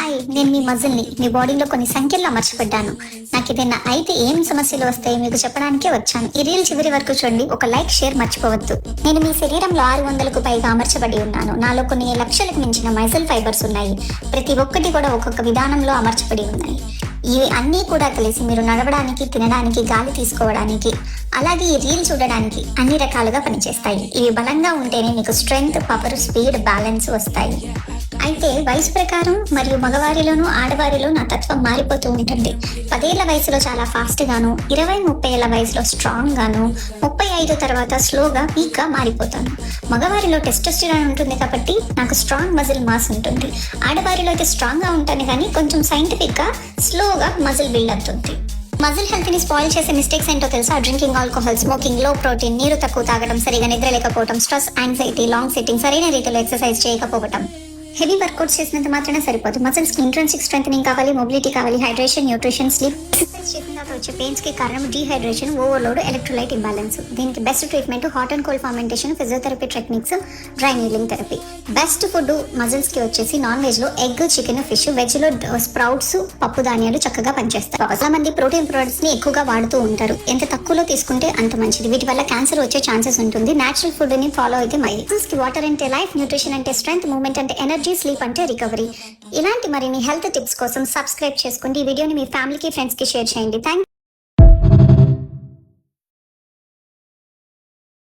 Hi, నేను మీ మజిల్ని మీ బాడీలో కొన్ని సంఖ్యల్లో అమర్చబడ్డాను. నాకు ఏదైనా అయితే ఏం సమస్యలు వస్తాయో మీకు చెప్పడానికే వచ్చాను. ఈ రీల్ చివరి వరకు చూడండి. ఒక లైక్, షేర్ మర్చిపోవద్దు. నేను మీ శరీరంలో 600కు పైగా అమర్చబడి ఉన్నాను. నాలో కొన్ని లక్షలకు మించిన మజిల్ ఫైబర్స్ ఉన్నాయి. ప్రతి ఒక్కటి కూడా ఒక్కొక్క విధానంలో అమర్చబడి ఉన్నాయి. ఇవి అన్నీ కూడా కలిసి మీరు నడవడానికి, తినడానికి, గాలి తీసుకోవడానికి, అలాగే ఈ రీల్ చూడడానికి అన్ని రకాలుగా పనిచేస్తాయి. ఇవి బలంగా ఉంటేనే మీకు స్ట్రెంగ్త్, పవర్, స్పీడ్, బ్యాలెన్స్ వస్తాయి. అయితే వయసు ప్రకారం మరియు మగవారిలోనూ ఆడవారిలో నా తత్వం మారిపోతూ ఉంటుంది. 10 ఏళ్ల వయసులో చాలా ఫాస్ట్ గాను, 20-30 ఏళ్ల వయసులో స్ట్రాంగ్ గాను, 35 తర్వాత స్లోగా వీక్ గా మారిపోతాను. మగవారిలో టెస్టోస్టెరాన్ ఉంటుంది కాబట్టి నాకు స్ట్రాంగ్ మజిల్ మాస్ ఉంటుంది. ఆడవారిలో అయితే స్ట్రాంగ్ గా ఉంటాను కానీ కొంచెం సైంటిఫిక్ గా స్లోగా మజిల్ బిల్డ్ అవుతుంది. మజిల్ హెల్త్ ని స్పాయిల్ చేసే మిస్టేక్స్ ఏంటో తెలుసా? డ్రింకింగ్ ఆల్కహాల్, స్మోకింగ్, లో ప్రోటీన్, నీరు తక్కువ తాగడం, సరిగా నిద్ర లేకపోవడం, స్ట్రెస్, యాంగ్జైటీ, లాంగ్ సిట్టింగ్, సరైన రీతిలో ఎక్సర్సైజ్ చేయకపోవడం. హెవీ వర్కౌట్స్ చేసినంత మాత్రమే సరిపోదు. మజిల్స్ కి ఇంట్రెన్సిక్ స్ట్రెంథనింగ్ కావాలి, మొబిలిటీ కావాలి, హైడ్రేషన్, న్యూట్రిషన్, స్లీప్. ఎక్సర్సైజ్ చేసిన తర్వాత వచ్చే పెయిన్స్ కి కారణం డీహైడ్రేషన్, ఓవర్లోడ్, ఎలక్ట్రోలైట్ ఇంబ్యాలెన్స్. దీనికి best treatment hot and cold fomentation, physiotherapy techniques, dry kneeling therapy. Best food muscles కి వచ్చేసి నాన్ వెజ్ లో ఎగ్, చికెన్, ఫిష్. వెజ్ లో స్ప్రౌట్స్, పప్పు ధాన్యాలు చక్కగా పనిచేస్తాయి. చాలా మంది ప్రోటీన్ ప్రొడక్ట్స్ ని ఎక్కువగా వాడుతూ ఉంటారు. ఎంత తక్కువలో తీసుకుంటే అంత మంచిది. వీటి వల్ల క్యాన్సర్ వచ్చే ఛాన్సెస్ ఉంటుంది. నేచురల్ ఫుడ్ ని ఫాలో అయితే మజిల్స్ కి వాటర్ అంటే లైఫ్, న్యూట్రిషన్ అంటే స్ట్రెంగ్త్, మూవ్మెంట్ అంటే ఎనర్జీ, స్లీప్ అంటే రికవరీ. ఇలాంటి మరిన్ని హెల్త్ టిప్స్ కోసం సబ్స్క్రైబ్ చేసుకోండి. ఈ వీడియోని మీ ఫ్యామిలీకి, ఫ్రెండ్స్ కి షేర్ చేయండి. థ్యాంక్